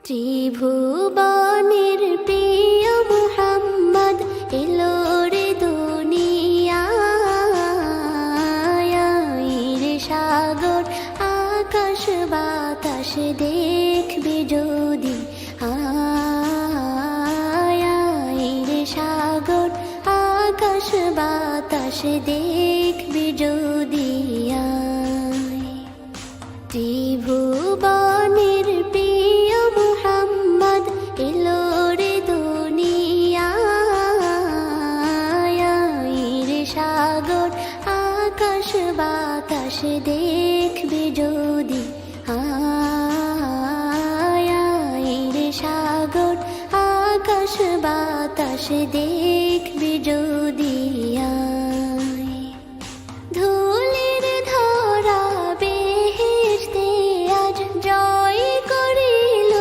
ত্রিভুবনের প্রিয় মুহাম্মদ এলো রে দুনিয়ায় রে সাগর আকাশ বাতাস দেখবে যদি রে সাগর আকাশ বাতাস দেখবে যদি ত্রিভুবনের প্রিয় মুহাম্মদ এলো রে দুনিয়ায় রে সাগর আকাশ বাতাস দেখবে যদি রে সাগর আকাশ বাতাস দেখবে যদি